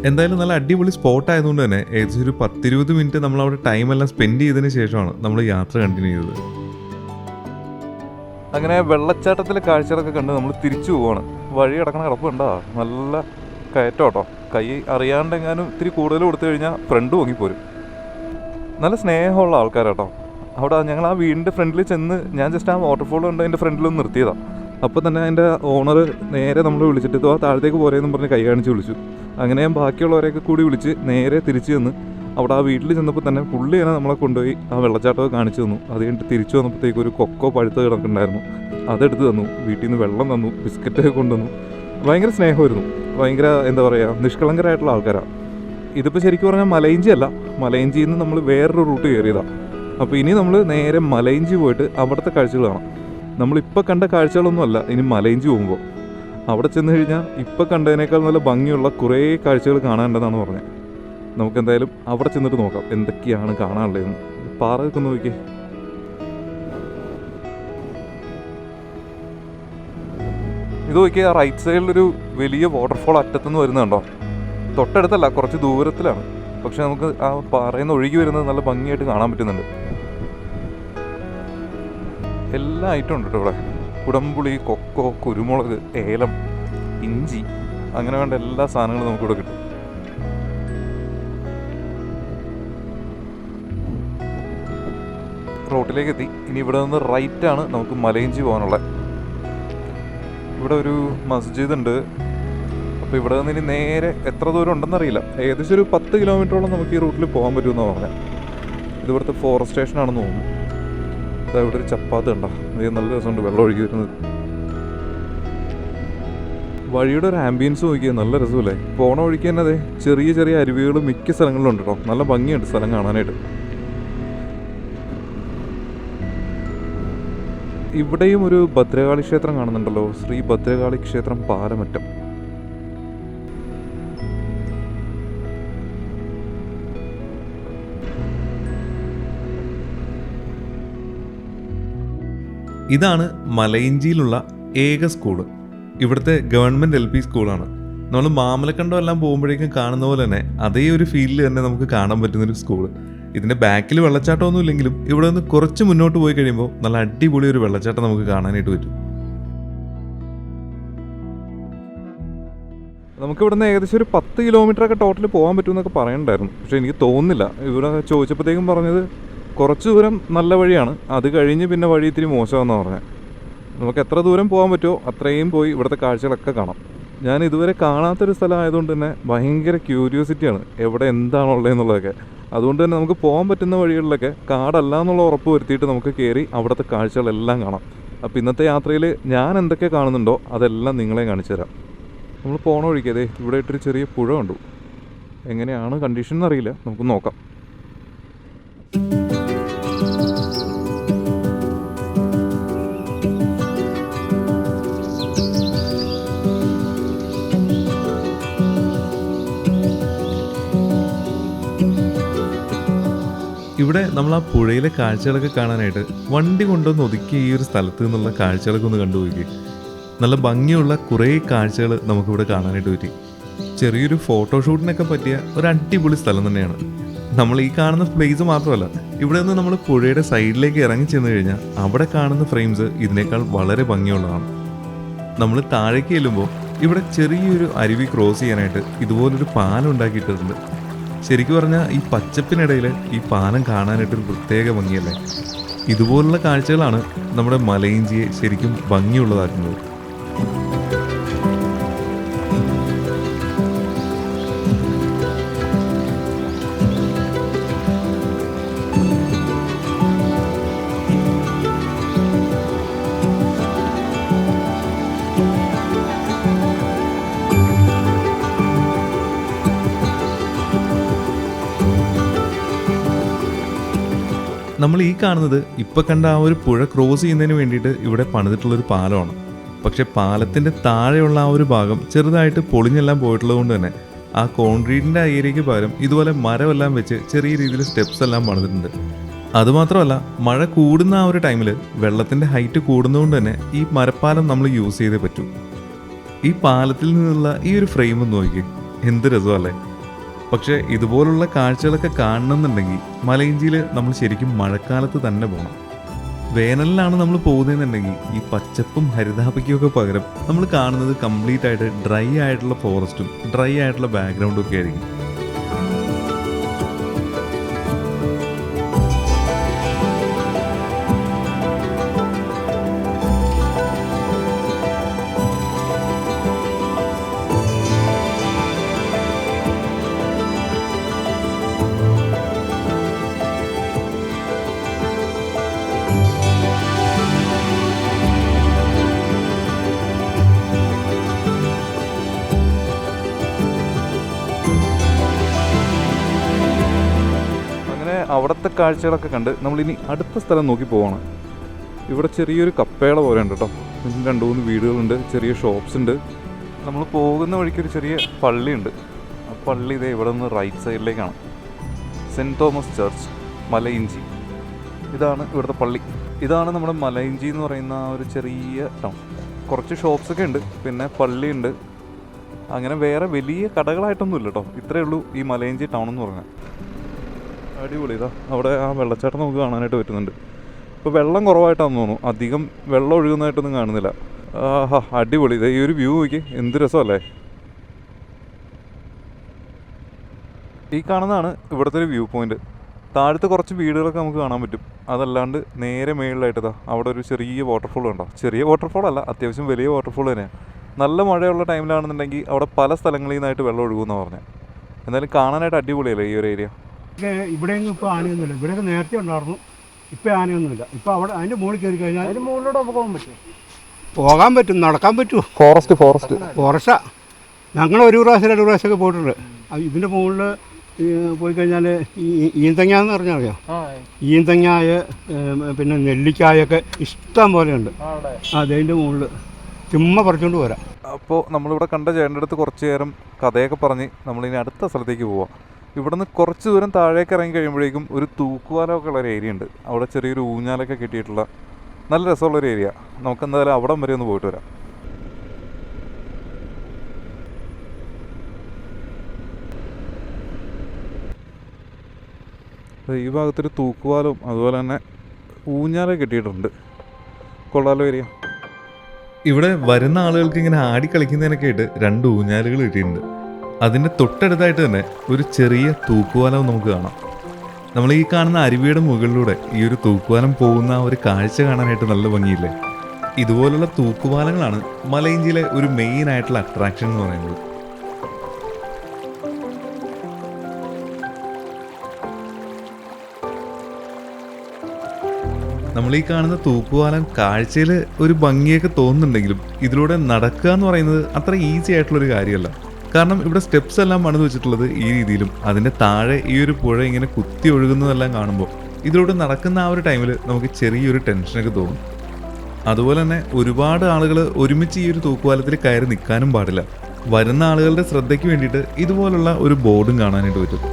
എന്തായാലും നല്ല അടിപൊളി സ്പോട്ട് ആയതുകൊണ്ട് തന്നെ ഏകദേശം ഒരു 10-20 മിനിറ്റ് നമ്മൾ അവിടെ ടൈമെല്ലാം സ്പെൻഡ് ചെയ്തതിന് ശേഷമാണ് നമ്മൾ യാത്ര കണ്ടിന്യൂ ചെയ്തത്. അങ്ങനെ വെള്ളച്ചാട്ടത്തിലെ കാഴ്ചകളൊക്കെ കണ്ട് നമ്മൾ തിരിച്ചു പോവാണ്. വഴി കിടക്കണ കിടപ്പുണ്ടോ, നല്ല കയറ്റം കേട്ടോ. കൈ അറിയാണ്ടെങ്ങാനും ഇത്തിരി കൂടുതൽ കൊടുത്തു കഴിഞ്ഞാൽ ഫ്രണ്ട് പൊങ്ങിപ്പോരും. നല്ല സ്നേഹമുള്ള ആൾക്കാരാട്ടോ അവിടെ. ഞങ്ങൾ ആ വീടിൻ്റെ ഫ്രണ്ടിൽ ചെന്ന് ഞാൻ ജസ്റ്റ് ആ വാട്ടർഫോൾ ഉണ്ട് അതിൻ്റെ ഫ്രണ്ടിലൊന്ന് നിർത്തിയതാണ്. അപ്പോൾ തന്നെ അതിൻ്റെ ഓണർ നേരെ നമ്മൾ വിളിച്ചിട്ട് ഇതോ താഴത്തേക്ക് പോരെയെന്നും പറഞ്ഞ് കൈ കാണിച്ച് വിളിച്ചു. അങ്ങനെ ഞാൻ ബാക്കിയുള്ളവരെയൊക്കെ കൂടി വിളിച്ച് നേരെ തിരിച്ച് ചെന്ന് അവിടെ ആ വീട്ടിൽ ചെന്നപ്പോൾ തന്നെ പുള്ളി തന്നെ നമ്മളെ കൊണ്ടുപോയി ആ വെള്ളച്ചാട്ടമൊക്കെ കാണിച്ചു തന്നു. അത് കഴിഞ്ഞിട്ട് തിരിച്ചു വന്നപ്പോഴത്തേക്ക് ഒരു കൊക്കോ പഴുത്ത് കിടക്കുന്നുണ്ടായിരുന്നു, അതെടുത്ത് തന്നു. വീട്ടിൽ നിന്ന് വെള്ളം തന്നു, ബിസ്ക്കറ്റൊക്കെ കൊണ്ടുവന്നു. ഭയങ്കര സ്നേഹമായിരുന്നു. ഭയങ്കര എന്താ പറയുക, നിഷ്കളങ്കരായിട്ടുള്ള ആൾക്കാരാണ്. ഇതിപ്പോൾ ശരിക്കും പറഞ്ഞാൽ മലയിഞ്ചി അല്ല, മലയിഞ്ചിയിൽ നിന്ന് നമ്മൾ വേറൊരു റൂട്ട് കയറിയതാണ്. അപ്പോൾ ഇനി നമ്മൾ നേരെ മലയിഞ്ചി പോയിട്ട് അവിടുത്തെ കാഴ്ചകൾ കാണാം. നമ്മളിപ്പോൾ കണ്ട കാഴ്ചകളൊന്നും അല്ല ഇനി മലയിഞ്ചി പോകുമ്പോൾ. അവിടെ ചെന്ന് കഴിഞ്ഞാൽ ഇപ്പോൾ കണ്ടതിനേക്കാൾ നല്ല ഭംഗിയുള്ള കുറേ കാഴ്ചകൾ കാണാനുണ്ടെന്നാണ് പറഞ്ഞത്. നമുക്കെന്തായാലും അവിടെ ചെന്നിട്ട് നോക്കാം എന്തൊക്കെയാണ് കാണാനുള്ളതെന്ന്. പാറ വെക്കുന്ന നോക്കിയേ. ഇത് നോക്കിയാൽ ആ റൈറ്റ് സൈഡിലൊരു വലിയ വാട്ടർഫോൾ അറ്റത്തുനിന്ന് വരുന്നുണ്ടോ. തൊട്ടടുത്തല്ല, കുറച്ച് ദൂരത്തിലാണ്. പക്ഷെ നമുക്ക് ആ പാറയിൽ ഒഴുകി വരുന്നത് നല്ല ഭംഗിയായിട്ട് കാണാൻ പറ്റുന്നുണ്ട്. എല്ലാ ഐറ്റം ഉണ്ട് കേട്ടോ ഇവിടെ. കുടംപുളി, കൊക്കോ, കുരുമുളക്, ഏലം, ഇഞ്ചി, അങ്ങനെ വേണ്ട എല്ലാ സാധനങ്ങളും നമുക്കിവിടെ കിട്ടും. റോട്ടിലേക്ക് എത്തി. ഇനി ഇവിടെ നിന്ന് റൈറ്റാണ് നമുക്ക് മലയിഞ്ചി പോകാനുള്ളത്. ഇവിടെ ഒരു മസ്ജിദ് ഉണ്ട്. അപ്പോൾ ഇവിടെ നിന്ന് ഇനി നേരെ എത്ര ദൂരം ഉണ്ടെന്നറിയില്ല, ഏകദേശം ഒരു 10 കിലോമീറ്ററോളം നമുക്ക് ഈ റൂട്ടിൽ പോകാൻ പറ്റുമെന്നാണ് പറഞ്ഞത്. ഇത് ഇവിടുത്തെ ഫോറസ്റ്റ് സ്റ്റേഷനാണെന്ന് തോന്നുന്നു. ഇവിടെ ഒരു ചപ്പാത്ത് ഉണ്ടോ, ഇത് നല്ല രസമുണ്ട് വെള്ളം ഒഴുകി വരുന്നത്. വഴിയുടെ ഒരു ആംബിയൻസ് നോക്കിയാൽ നല്ല രസമല്ലേ. പോണ വഴിക്ക് തന്നെ അതെ ചെറിയ ചെറിയ അരുവികൾ മിക്ക സ്ഥലങ്ങളിലും ഉണ്ട് കേട്ടോ. നല്ല ഭംഗിയുണ്ട് സ്ഥലം കാണാനായിട്ട്. ഇവിടെയും ഒരു ഭദ്രകാളി ക്ഷേത്രം കാണുന്നുണ്ടല്ലോ, ശ്രീ ഭദ്രകാളി ക്ഷേത്രം പാലമറ്റം. ഇതാണ് മലയിഞ്ചിയിലുള്ള ഏക സ്കൂള്. ഇവിടുത്തെ ഗവൺമെൻറ് LP സ്കൂളാണ്. നമ്മൾ മാമലക്കണ്ടം എല്ലാം പോകുമ്പോഴേക്കും കാണുന്ന പോലെ തന്നെ അതേ ഒരു ഫീലിൽ തന്നെ നമുക്ക് കാണാൻ പറ്റുന്നൊരു സ്കൂള്. ഇതിൻ്റെ ബാക്കിൽ വെള്ളച്ചാട്ടമൊന്നും ഇല്ലെങ്കിലും ഇവിടെ നിന്ന് കുറച്ച് മുന്നോട്ട് പോയി കഴിയുമ്പോൾ നല്ല അടിപൊളി ഒരു വെള്ളച്ചാട്ടം നമുക്ക് കാണാനായിട്ട് പറ്റും. നമുക്ക് ഇവിടെ നിന്ന് ഏകദേശം ഒരു 10 കിലോമീറ്ററൊക്കെ ടോട്ടൽ പോകാൻ പറ്റുമെന്നൊക്കെ പറയുന്നുണ്ടായിരുന്നു. പക്ഷേ എനിക്ക് തോന്നുന്നില്ല. ഇവിടെ ചോദിച്ചപ്പോഴത്തേക്കും പറഞ്ഞത് കുറച്ച് ദൂരം നല്ല വഴിയാണ്, അത് കഴിഞ്ഞ് പിന്നെ വഴി ഇത്തിരി മോശമാണെന്ന് പറഞ്ഞത്. നമുക്ക് എത്ര ദൂരം പോകാൻ പറ്റുമോ അത്രയും പോയി ഇവിടുത്തെ കാഴ്ചകളൊക്കെ കാണാം. ഞാൻ ഇതുവരെ കാണാത്തൊരു സ്ഥലം ആയതുകൊണ്ട് തന്നെ ഭയങ്കര ക്യൂരിയോസിറ്റിയാണ് എവിടെ എന്താണുള്ളതെന്നുള്ളതൊക്കെ. അതുകൊണ്ട് തന്നെ നമുക്ക് പോകാൻ പറ്റുന്ന വഴികളിലൊക്കെ കാടല്ല എന്നുള്ള ഉറപ്പ് വരുത്തിയിട്ട് നമുക്ക് കയറി അവിടുത്തെ കാഴ്ചകളെല്ലാം കാണാം. അപ്പോൾ ഇന്നത്തെ യാത്രയിൽ ഞാൻ എന്തൊക്കെ കാണുന്നുണ്ടോ അതെല്ലാം നിങ്ങളെ കാണിച്ചു തരാം. നമ്മൾ പോണ വഴിക്കതേ ഇവിടെ ഇട്ടൊരു ചെറിയ പുഴ കണ്ടു. എങ്ങനെയാണ് കണ്ടീഷൻ എന്നറിയില്ല, നമുക്ക് നോക്കാം. ഇവിടെ നമ്മൾ ആ പുഴയിലെ കാഴ്ചകളൊക്കെ കാണാനായിട്ട് വണ്ടി കൊണ്ടുവന്ന് ഒതുക്കിയ ഈ ഒരു സ്ഥലത്ത് നിന്നുള്ള കാഴ്ചകളൊക്കെ ഒന്ന് കണ്ടുപോയി. നല്ല ഭംഗിയുള്ള കുറേ കാഴ്ചകൾ നമുക്കിവിടെ കാണാനായിട്ട് പറ്റി. ചെറിയൊരു ഫോട്ടോഷൂട്ടിനൊക്കെ പറ്റിയ ഒരു അടിപൊളി സ്ഥലം തന്നെയാണ്. നമ്മൾ ഈ കാണുന്ന പ്ലേസ് മാത്രമല്ല, ഇവിടെ നിന്ന് നമ്മൾ പുഴയുടെ സൈഡിലേക്ക് ഇറങ്ങി ചെന്ന് കഴിഞ്ഞാൽ അവിടെ കാണുന്ന ഫ്രെയിംസ് ഇതിനേക്കാൾ വളരെ ഭംഗിയുള്ളതാണ്. നമ്മൾ താഴേക്ക് ചെല്ലുമ്പോൾ ഇവിടെ ചെറിയൊരു അരുവി ക്രോസ് ചെയ്യാനായിട്ട് ഇതുപോലൊരു പാലം ഉണ്ടാക്കിയിട്ടുണ്ട്. ശരിക്കും പറഞ്ഞാൽ ഈ പച്ചപ്പിനിടയിൽ ഈ പാലം കാണാനായിട്ടൊരു പ്രത്യേക ഭംഗിയല്ലേ. ഇതുപോലുള്ള കാഴ്ചകളാണ് നമ്മുടെ മലയിഞ്ചിയെ ശരിക്കും ഭംഗിയുള്ളതാക്കുന്നത്. നമ്മൾ ഈ കാണുന്നത് ഇപ്പം കണ്ട ആ ഒരു പുഴ ക്രോസ് ചെയ്യുന്നതിന് വേണ്ടിയിട്ട് ഇവിടെ പണിതിട്ടുള്ളൊരു പാലമാണ്. പക്ഷേ പാലത്തിൻ്റെ താഴെയുള്ള ആ ഒരു ഭാഗം ചെറുതായിട്ട് പൊളിഞ്ഞെല്ലാം പോയിട്ടുള്ളത് കൊണ്ട് തന്നെ ആ കോൺക്രീറ്റിൻ്റെ ഏരിയയ്ക്ക് പകരം ഇതുപോലെ മരമെല്ലാം വെച്ച് ചെറിയ രീതിയിൽ സ്റ്റെപ്സ് എല്ലാം പണിതിട്ടുണ്ട്. അതുമാത്രമല്ല, മഴ കൂടുന്ന ആ ഒരു ടൈമിൽ വെള്ളത്തിൻ്റെ ഹൈറ്റ് കൂടുന്നതുകൊണ്ട് തന്നെ ഈ മരപ്പാലം നമ്മൾ യൂസ് ചെയ്തേ പറ്റൂ. ഈ പാലത്തിൽ നിന്നുള്ള ഈ ഒരു ഫ്രെയിം ഒന്ന് നോക്കി, എന്ത് രസമല്ലേ. പക്ഷേ ഇതുപോലുള്ള കാഴ്ചകളൊക്കെ കാണണമെന്നുണ്ടെങ്കിൽ മലയിഞ്ചിയിൽ നമ്മൾ ശരിക്കും മഴക്കാലത്ത് തന്നെ പോകണം. വേനലിലാണ് നമ്മൾ പോകുന്നതെന്നുണ്ടെങ്കിൽ ഈ പച്ചപ്പും ഹരിതാപയ്ക്കൊക്കെ പകരം നമ്മൾ കാണുന്നത് കംപ്ലീറ്റ് ആയിട്ട് ഡ്രൈ ആയിട്ടുള്ള ഫോറസ്റ്റും ഡ്രൈ ആയിട്ടുള്ള ബാക്ക്ഗ്രൗണ്ടും ഒക്കെ ആയിരിക്കും. അവിടുത്തെ കാഴ്ചകളൊക്കെ കണ്ട് നമ്മളിനി അടുത്ത സ്ഥലം നോക്കി പോവാണ്. ഇവിടെ ചെറിയൊരു കപ്പേള പോലെ ഉണ്ട് കേട്ടോ. 2-3 വീടുകളുണ്ട്, ചെറിയ ഷോപ്സ് ഉണ്ട്. നമ്മൾ പോകുന്ന വഴിക്കൊരു ചെറിയ പള്ളിയുണ്ട്. ആ പള്ളി ഇതേ ഇവിടെ നിന്ന് റൈറ്റ് സൈഡിലേക്കാണ്. Saint Thomas church, Malayinchi. ഇതാണ് ഇവിടുത്തെ പള്ളി. ഇതാണ് നമ്മുടെ മലയിഞ്ചി എന്ന് പറയുന്ന ആ ഒരു ചെറിയ ടൗൺ. കുറച്ച് ഷോപ്സൊക്കെ ഉണ്ട്, പിന്നെ പള്ളിയുണ്ട്. അങ്ങനെ വേറെ വലിയ കടകളായിട്ടൊന്നും ഇല്ല കേട്ടോ. ഇത്രയേ ഉള്ളൂ ഈ മലയഞ്ചി ടൗൺ എന്ന് പറഞ്ഞാൽ. അടിപൊളി. ഇതാ അവിടെ ആ വെള്ളച്ചാട്ടം നമുക്ക് കാണാനായിട്ട് പറ്റുന്നുണ്ട്. ഇപ്പോൾ വെള്ളം കുറവായിട്ടാണെന്ന് തോന്നുന്നു, അധികം വെള്ളം ഒഴുകുന്നതായിട്ടൊന്നും കാണുന്നില്ല. ആഹാ അടിപൊളി. ഈ ഒരു വ്യൂ നോക്കി എന്ത് രസമല്ലേ. ഈ കാണുന്നതാണ് ഇവിടുത്തെ ഒരു വ്യൂ പോയിന്റ്. താഴത്ത് കുറച്ച് വീടുകളൊക്കെ നമുക്ക് കാണാൻ പറ്റും. അതല്ലാണ്ട് നേരെ മേളിലായിട്ടതാ അവിടെ ഒരു ചെറിയ വാട്ടർഫോൾ ഉണ്ടോ. ചെറിയ വാട്ടർഫോൾ അല്ല, അത്യാവശ്യം വലിയ വാട്ടർഫോൾ തന്നെയാണ്. നല്ല മഴയുള്ള ടൈമിലാണെന്നുണ്ടെങ്കിൽ അവിടെ പല സ്ഥലങ്ങളിൽ നിന്നായിട്ട് വെള്ളം ഒഴുകുമെന്നാണ് പറഞ്ഞത്. എന്തായാലും കാണാനായിട്ട് അടിപൊളിയല്ലേ ഈ ഒരു ഏരിയ. ഇവിടെയൊന്നും ഇപ്പോൾ ആനയൊന്നുമില്ല. ഇവിടെയൊക്കെ നേരത്തെ ഉണ്ടായിരുന്നു, ഇപ്പോൾ ആനയൊന്നുമില്ല. ഇപ്പോൾ അവിടെ അതിൻ്റെ മുകളിൽ കയറി കഴിഞ്ഞാൽ അതിന് മുകളിലൂടെ നമുക്ക് പോകാൻ പറ്റും, നടക്കാൻ പറ്റുമോ? ഫോറസ്റ്റാ. ഞങ്ങൾ ഒരു പ്രാവശ്യം 2 പ്രാവശ്യമൊക്കെ പോയിട്ടുണ്ട്. ഇതിൻ്റെ മുകളിൽ പോയി കഴിഞ്ഞാൽ ഈ ഈന്തങ്ങ എന്ന് പറഞ്ഞാൽ അറിയാം, ഈന്തങ്ങായ പിന്നെ നെല്ലിക്കായൊക്കെ ഇഷ്ടം പോലെ ഉണ്ട്. അതിൻ്റെ മുകളിൽ ചുമ്മാ പറിച്ചുകൊണ്ട് പോരാം. അപ്പോൾ നമ്മളിവിടെ കണ്ട ചേട്ടൻ്റെ അടുത്ത് കുറച്ച് നേരം കഥയൊക്കെ പറഞ്ഞ് നമ്മളിനി അടുത്ത സ്ഥലത്തേക്ക് പോവാം. ഇവിടെ നിന്ന് കുറച്ച് ദൂരം താഴേക്ക് ഇറങ്ങി കഴിയുമ്പോഴേക്കും ഒരു തൂക്കുവാലമൊക്കെ ഉള്ളൊരു ഏരിയ ഉണ്ട്. അവിടെ ചെറിയൊരു ഊഞ്ഞാലൊക്കെ കെട്ടിയിട്ടുള്ള നല്ല രസമുള്ളൊരു ഏരിയ. നമുക്കെന്തായാലും അവിടം വരെ ഒന്ന് പോയിട്ട് വരാം. ഈ ഭാഗത്തൊരു തൂക്കുവാലവും അതുപോലെ തന്നെ ഊഞ്ഞാലൊക്കെ കെട്ടിയിട്ടുണ്ട്. കൊള്ളാലോ ഏരിയ. ഇവിടെ വരുന്ന ആളുകൾക്ക് ഇങ്ങനെ ആടിക്കളിക്കുന്നതിനൊക്കെ ആയിട്ട് 2 ഊഞ്ഞാലുകൾ കിട്ടിയിട്ടുണ്ട്. അതിൻ്റെ തൊട്ടടുത്തായിട്ട് തന്നെ ഒരു ചെറിയ തൂക്കുവാലം നമുക്ക് കാണാം. നമ്മൾ ഈ കാണുന്ന അരുവിയുടെ മുകളിലൂടെ ഈ ഒരു തൂക്കുവാലം പോകുന്ന ഒരു കാഴ്ച കാണാനായിട്ട് നല്ല ഭംഗിയില്ലേ. ഇതുപോലുള്ള തൂക്കുപാലങ്ങളാണ് മലയിഞ്ചിയിലെ ഒരു മെയിൻ ആയിട്ടുള്ള അട്രാക്ഷൻ എന്ന് പറയുന്നത്. നമ്മൾ ഈ കാണുന്ന തൂക്കുപാലം കാഴ്ചയിൽ ഒരു ഭംഗിയൊക്കെ തോന്നുന്നുണ്ടെങ്കിലും ഇതിലൂടെ നടക്കുക എന്ന് പറയുന്നത് അത്ര ഈസി ആയിട്ടുള്ളൊരു കാര്യമല്ല. കാരണം ഇവിടെ സ്റ്റെപ്സ് എല്ലാം പണിത് വെച്ചിട്ടുള്ളത് ഈ രീതിയിലും അതിൻ്റെ താഴെ ഈ ഒരു പുഴ ഇങ്ങനെ കുത്തി ഒഴുകുന്നതെല്ലാം കാണുമ്പോൾ ഇതിലൂടെ നടക്കുന്ന ആ ഒരു ടൈമിൽ നമുക്ക് ചെറിയൊരു ടെൻഷനൊക്കെ തോന്നും. അതുപോലെ തന്നെ ഒരുപാട് ആളുകൾ ഒരുമിച്ച് ഈ ഒരു തൂക്കുപാലത്തിൽ കയറി നിൽക്കാനും പാടില്ല. വരുന്ന ആളുകളുടെ ശ്രദ്ധയ്ക്ക് വേണ്ടിയിട്ട് ഇതുപോലുള്ള ഒരു ബോർഡും കാണാനായിട്ട് പറ്റും.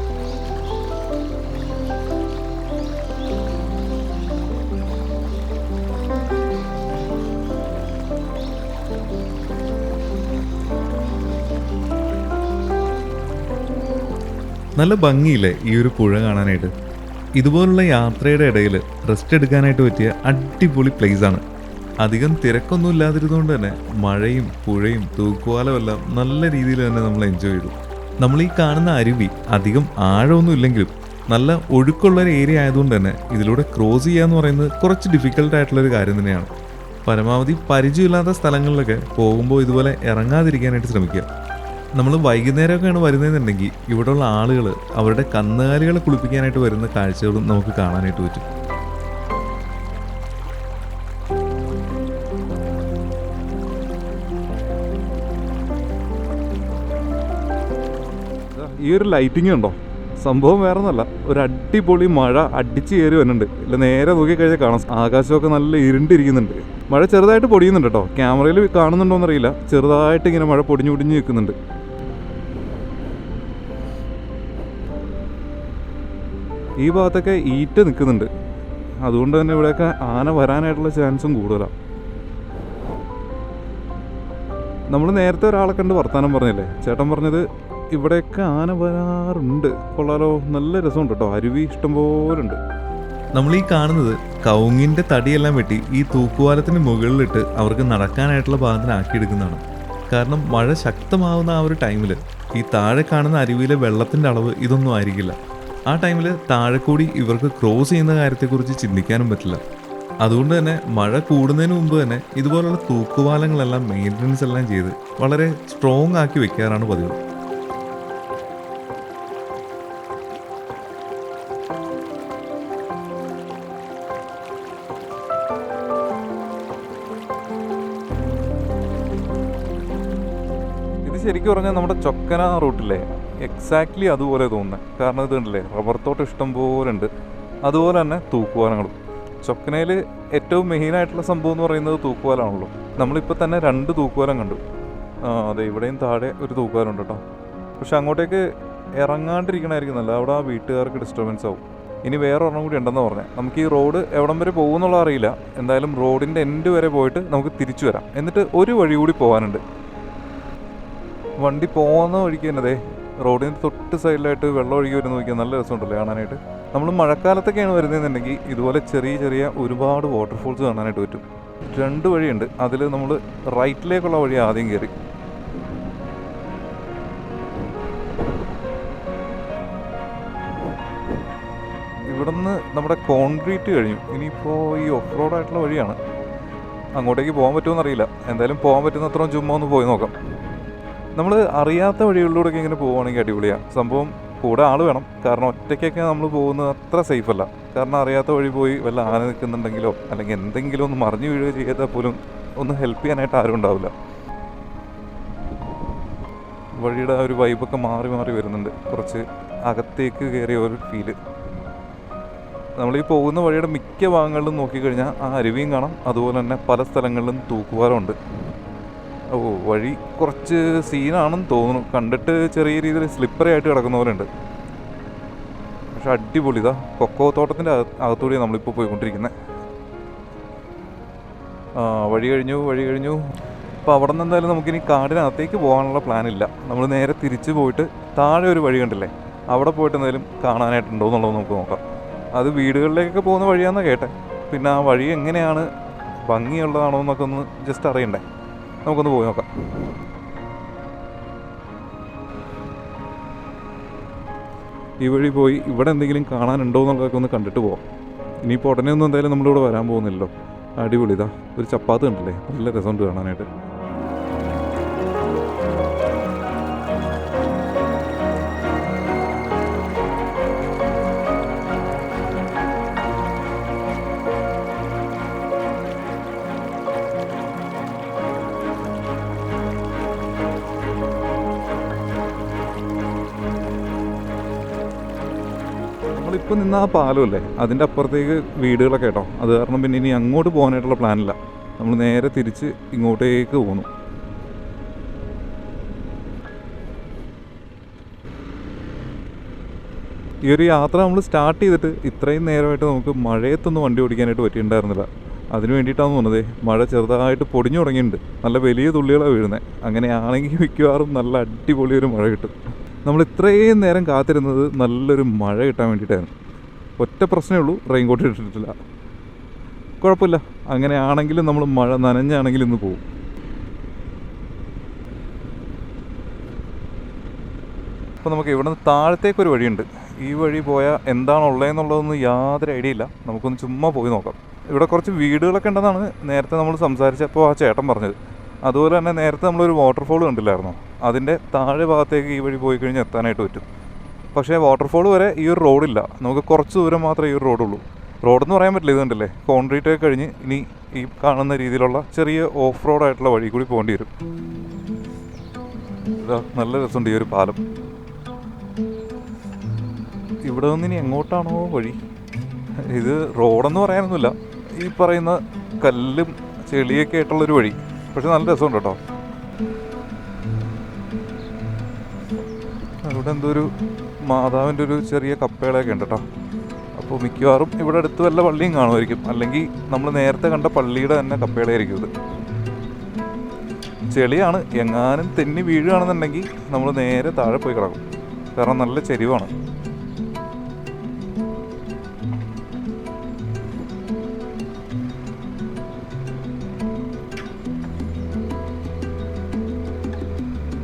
നല്ല ഭംഗിയില്ലേ ഈ ഒരു പുഴ കാണാനായിട്ട്. ഇതുപോലുള്ള യാത്രയുടെ ഇടയിൽ റെസ്റ്റ് എടുക്കാനായിട്ട് പറ്റിയ അടിപൊളി പ്ലേസാണ്. അധികം തിരക്കൊന്നും ഇല്ലാതിരുന്നുകൊണ്ട് തന്നെ മഴയും പുഴയും തൂക്കുപാലവും എല്ലാം നല്ല രീതിയിൽ തന്നെ നമ്മൾ എൻജോയ് ചെയ്തു. നമ്മൾ ഈ കാണുന്ന അരുവി അധികം ആഴമൊന്നും ഇല്ലെങ്കിലും നല്ല ഒഴുക്കുള്ളൊരു ഏരിയ ആയതുകൊണ്ട് തന്നെ ഇതിലൂടെ ക്രോസ് ചെയ്യുക എന്ന് പറയുന്നത് കുറച്ച് ഡിഫിക്കൽട്ടായിട്ടുള്ളൊരു കാര്യം തന്നെയാണ്. പരമാവധി പരിചയമില്ലാത്ത സ്ഥലങ്ങളിലൊക്കെ പോകുമ്പോൾ ഇതുപോലെ ഇറങ്ങാതിരിക്കാനായിട്ട് ശ്രമിക്കുക. നമ്മൾ വൈകുന്നേരമൊക്കെയാണ് വരുന്നതെന്നുണ്ടെങ്കിൽ ഇവിടെയുള്ള ആളുകൾ അവരുടെ കന്നുകാലികളെ കുളിപ്പിക്കാനായിട്ട് വരുന്ന കാഴ്ചകളും നമുക്ക് കാണാനായിട്ട് പറ്റും. ഈ ഒരു ലൈറ്റിംഗ് ഉണ്ടോ, സംഭവം വേറെ ഒന്നുമല്ല, ഒരു അടിപൊളി മഴ അടിച്ച് കയറി വരുന്നുണ്ട്. ഇല്ല നേരെ നോക്കിക്കഴിഞ്ഞാൽ കാണാം ആകാശമൊക്കെ നല്ല ഇരുണ്ടിരിക്കുന്നുണ്ട്. മഴ ചെറുതായിട്ട് പൊടിയുന്നുണ്ട് കേട്ടോ. ക്യാമറയിൽ കാണുന്നുണ്ടോയെന്നറിയില്ല, ചെറുതായിട്ട് ഇങ്ങനെ മഴ പൊടിഞ്ഞു നിൽക്കുന്നുണ്ട്. ഈ ഭാഗത്തൊക്കെ ഈറ്റ നിൽക്കുന്നുണ്ട്, അതുകൊണ്ട് തന്നെ ഇവിടെയൊക്കെ ആന വരാനായിട്ടുള്ള ചാൻസും കൂടുതലാണ്. നമ്മൾ നേരത്തെ ഒരാളെ കണ്ട് വർത്താനം പറഞ്ഞില്ലേ, ചേട്ടൻ പറഞ്ഞത് ഇവിടെയൊക്കെ ആന വരാറുണ്ട്. കൊള്ളാലോ, നല്ല രസമുണ്ട് കേട്ടോ. അരുവി ഇഷ്ടംപോലെ ഉണ്ട്. നമ്മൾ ഈ കാണുന്നത് കവുങ്ങിൻ്റെ തടിയെല്ലാം വെട്ടി ഈ തൂക്കുപാലത്തിന് മുകളിലിട്ട് അവർക്ക് നടക്കാനായിട്ടുള്ള ഭാഗത്തിനാക്കിയെടുക്കുന്നതാണ്. കാരണം മഴ ശക്തമാവുന്ന ആ ഒരു ടൈമിൽ ഈ താഴെ കാണുന്ന അരുവിയിലെ വെള്ളത്തിൻ്റെ അളവ് ഇതൊന്നും ആയിരിക്കില്ല. ആ ടൈമിൽ താഴെ കൂടി ഇവർക്ക് ക്രോസ് ചെയ്യുന്ന കാര്യത്തെക്കുറിച്ച് ചിന്തിക്കാനും പറ്റില്ല. അതുകൊണ്ട് തന്നെ മഴ കൂടുന്നതിന് മുമ്പ് തന്നെ ഇതുപോലുള്ള തൂക്കുപാലങ്ങളെല്ലാം മെയിൻ്റനൻസ് എല്ലാം ചെയ്ത് വളരെ സ്ട്രോങ് ആക്കി വെക്കാറാണ് പതിവ്. ഇത് ശരിക്കും പറഞ്ഞാൽ നമ്മുടെ ചൊക്കന റൂട്ടില്ലേ, എക്സാക്ട്ലി അതുപോലെ തോന്നുന്നത്. കാരണം ഇത് കണ്ടില്ലേ, റബ്ബർ തോട്ടം ഇഷ്ടം പോലെ ഉണ്ട്, അതുപോലെ തന്നെ തൂക്കുപാലങ്ങളും. ചൊക്കനയിൽ ഏറ്റവും മെയിനായിട്ടുള്ള സംഭവം എന്ന് പറയുന്നത് തൂക്കുപാലമാണല്ലോ. നമ്മളിപ്പോൾ തന്നെ 2 തൂക്കുപാലം കണ്ടു. അതെ, ഇവിടെയും താഴെ ഒരു തൂക്കുപാലം ഉണ്ട് കേട്ടോ. പക്ഷെ അങ്ങോട്ടേക്ക് ഇറങ്ങാണ്ടിരിക്കണമായിരിക്കും നല്ലത്, അവിടെ ആ വീട്ടുകാർക്ക് ഡിസ്റ്റർബൻസ് ആവും. ഇനി വേറെ ഒരെണ്ണം കൂടി ഉണ്ടെന്ന് പറഞ്ഞാൽ നമുക്ക് ഈ റോഡ് എവിടം വരെ പോകുന്നുള്ള അറിയില്ല. എന്തായാലും റോഡിൻ്റെ എൻഡ് വരെ പോയിട്ട് നമുക്ക് തിരിച്ചു വരാം. എന്നിട്ട് ഒരു വഴി കൂടി പോകാനുണ്ട്. വണ്ടി പോകുന്ന വഴിക്ക് തന്നെ റോഡിൻ്റെ തൊട്ട് സൈഡിലായിട്ട് വെള്ളം ഒഴുകി വരുന്ന നോക്കിയാൽ നല്ല രസമുണ്ടല്ലേ കാണാനായിട്ട്. നമ്മൾ മഴക്കാലത്തൊക്കെയാണ് വരുന്നതെന്നുണ്ടെങ്കിൽ ഇതുപോലെ ചെറിയ ചെറിയ ഒരുപാട് വാട്ടർഫോൾസ് കാണാനായിട്ട് പറ്റും. 2 വഴിയുണ്ട്. അതിൽ നമ്മൾ റൈറ്റിലേക്കുള്ള വഴി ആദ്യം കയറി. ഇവിടുന്ന് നമ്മുടെ കോൺക്രീറ്റ് കഴിഞ്ഞു. ഇനിയിപ്പോൾ ഈ ഓഫ് റോഡായിട്ടുള്ള വഴിയാണ്. അങ്ങോട്ടേക്ക് പോകാൻ പറ്റുമെന്ന് അറിയില്ല. എന്തായാലും പോകാൻ പറ്റുന്നത്രയും ചുമ്മാ ഒന്ന് പോയി നോക്കാം. നമ്മൾ അറിയാത്ത വഴികളിലൂടെയൊക്കെ ഇങ്ങനെ പോവുകയാണെങ്കിൽ അടിപൊളിയാണ് സംഭവം. കൂടെ ആൾ വേണം. കാരണം ഒറ്റയ്ക്കൊക്കെ നമ്മൾ പോകുന്നത് അത്ര സേഫ് അല്ല. കാരണം അറിയാത്ത വഴി പോയി വല്ല ആന നിൽക്കുന്നുണ്ടെങ്കിലോ അല്ലെങ്കിൽ എന്തെങ്കിലും ഒന്ന് മറിഞ്ഞു വീഴുകയോ ചെയ്താൽ പോലും ഒന്ന് ഹെൽപ്പ് ചെയ്യാനായിട്ട് ആരും ഉണ്ടാവില്ല. വഴിയുടെ ആ ഒരു വൈബൊക്കെ മാറി മാറി വരുന്നുണ്ട്. കുറച്ച് അകത്തേക്ക് കയറിയ ഒരു ഫീല്. നമ്മളീ പോകുന്ന വഴിയുടെ മിക്ക ഭാഗങ്ങളിലും നോക്കിക്കഴിഞ്ഞാൽ ആ അരുവിയും കാണാം. അതുപോലെ തന്നെ പല സ്ഥലങ്ങളിലും തൂക്കുവാരമുണ്ട്. വഴി കുറച്ച് സീനാണെന്ന് തോന്നുന്നു. കണ്ടിട്ട് ചെറിയ രീതിയിൽ സ്ലിപ്പറി ആയിട്ട് കിടക്കുന്ന പോലെ ഉണ്ട്. പക്ഷെ അടിപൊളി. ഇതാ കൊക്കോ തോട്ടത്തിൻ്റെ അകത്തൂടെയാണ് നമ്മളിപ്പോൾ പോയിക്കൊണ്ടിരിക്കുന്നത്. വഴി കഴിഞ്ഞു. അപ്പോൾ അവിടെ നിന്ന് എന്തായാലും നമുക്കിനി കാടിനകത്തേക്ക് പോകാനുള്ള പ്ലാനില്ല. നമ്മൾ നേരെ തിരിച്ച് പോയിട്ട് താഴെ ഒരു വഴി കണ്ടില്ലേ, അവിടെ പോയിട്ട് എന്തായാലും കാണാനായിട്ടുണ്ടോ എന്നുള്ളത് നമുക്ക് നോക്കാം. അത് വീടുകളിലേക്കൊക്കെ പോകുന്ന വഴിയാണെന്ന് കേട്ടെ. പിന്നെ ആ വഴി എങ്ങനെയാണ്, ഭംഗിയുള്ളതാണോ എന്നൊക്കെ ഒന്ന് ജസ്റ്റ് അറിയണ്ടേ. നമുക്കൊന്ന് പോയി നോക്കാം. ഈ വഴി പോയി ഇവിടെ എന്തെങ്കിലും കാണാനുണ്ടോ എന്നുള്ളതൊക്കെ ഒന്ന് കണ്ടിട്ട് പോവാം. ഇനിയിപ്പോൾ ഉടനെ ഒന്നും എന്തായാലും നമ്മളിവിടെ വരാൻ പോകുന്നില്ലല്ലോ. അടിപൊളി. ഇതാ ഒരു ചപ്പാത്ത് കണ്ടില്ലേ, നല്ല രസമുണ്ട് കാണാനായിട്ട്. നമ്മളിപ്പോൾ നിന്ന ആ പാലമല്ലേ, അതിൻ്റെ അപ്പുറത്തേക്ക് വീടുകളൊക്കെ കേട്ടോ. അത് കാരണം പിന്നെ ഇനി അങ്ങോട്ട് പോകാനായിട്ടുള്ള പ്ലാനില്ല. നമ്മൾ നേരെ തിരിച്ച് ഇങ്ങോട്ടേക്ക് പോന്നു. ഈ ഒരു യാത്ര നമ്മൾ സ്റ്റാർട്ട് ചെയ്തിട്ട് ഇത്രയും നേരമായിട്ട് നമുക്ക് മഴയത്തൊന്നും വണ്ടി ഓടിക്കാനായിട്ട് പറ്റിയിട്ടുണ്ടായിരുന്നില്ല. അതിന് വേണ്ടിയിട്ടാണ് തോന്നുന്നത്. മഴ ചെറുതായിട്ട് പൊടിഞ്ഞു തുടങ്ങിയിട്ടുണ്ട്. നല്ല വലിയ തുള്ളികളാണ് വീഴുന്നത്. അങ്ങനെയാണെങ്കിൽ മിക്കവാറും നല്ല അടിപൊളിയൊരു മഴ കിട്ടും. നമ്മൾ ഇത്രയും നേരം കാത്തിരുന്നത് നല്ലൊരു മഴ കിട്ടാൻ വേണ്ടിയിട്ടായിരുന്നു. ഒറ്റ പ്രശ്നമേ ഉള്ളൂ, റെയിൻകോട്ട് ഇട്ടിട്ടില്ല. കുഴപ്പമില്ല, അങ്ങനെയാണെങ്കിലും നമ്മൾ മഴ നനഞ്ഞാണെങ്കിലും ഇന്ന് പോകും. അപ്പോൾ നമുക്ക് ഇവിടെ നിന്ന് താഴത്തേക്കൊരു വഴിയുണ്ട്. ഈ വഴി പോയാൽ എന്താണ് ഉള്ളതെന്നുള്ളതൊന്നും യാതൊരു ഐഡിയ ഇല്ല. നമുക്കൊന്ന് ചുമ്മാ പോയി നോക്കാം. ഇവിടെ കുറച്ച് വീടുകളൊക്കെ ഉണ്ടെന്നാണ് നേരത്തെ നമ്മൾ സംസാരിച്ചപ്പോൾ ആ ചേട്ടൻ പറഞ്ഞത്. അതുപോലെ തന്നെ നേരത്തെ നമ്മളൊരു വാട്ടർഫോൾ കണ്ടില്ലായിരുന്നോ, അതിൻ്റെ താഴെ ഭാഗത്തേക്ക് ഈ വഴി പോയി കഴിഞ്ഞാൽ എത്താനായിട്ട് പറ്റും. പക്ഷേ വാട്ടർഫോൾ വരെ ഈ ഒരു റോഡില്ല. നമുക്ക് കുറച്ച് ദൂരം മാത്രമേ ഈ ഒരു റോഡുള്ളൂ. റോഡെന്ന് പറയാൻ പറ്റില്ല, ഇത് കണ്ടില്ലേ, കോൺക്രീറ്റ് ഒക്കെ കഴിഞ്ഞ് ഇനി ഈ കാണുന്ന രീതിയിലുള്ള ചെറിയ ഓഫ് റോഡായിട്ടുള്ള വഴി കൂടി പോകേണ്ടി വരും. നല്ല രസമുണ്ട് ഈ ഒരു പാലം. ഇവിടെ നിന്ന് ഇനി എങ്ങോട്ടാണോ വഴി? ഇത് റോഡെന്ന് പറയാനൊന്നുമില്ല, ഈ പറയുന്ന കല്ലും ചെളിയൊക്കെ ആയിട്ടുള്ളൊരു വഴി. പക്ഷെ നല്ല രസമുണ്ട് കേട്ടോ. ഇവിടെ എന്തോ ഒരു മാതാവിൻ്റെ ഒരു ചെറിയ കപ്പേളയൊക്കെ ഉണ്ട് കേട്ടോ. അപ്പോൾ മിക്കവാറും ഇവിടെ അടുത്ത് വല്ല പള്ളിയും കാണുമായിരിക്കും, അല്ലെങ്കിൽ നമ്മൾ നേരത്തെ കണ്ട പള്ളിയുടെ തന്നെ കപ്പേളയായിരിക്കും ഇത്. ചെളിയാണ്, എങ്ങാനും തെന്നി വീഴുകയാണെന്നുണ്ടെങ്കിൽ നമ്മൾ നേരെ താഴെ പോയി കിടക്കും. കാരണം നല്ല ചെരിവാണ്.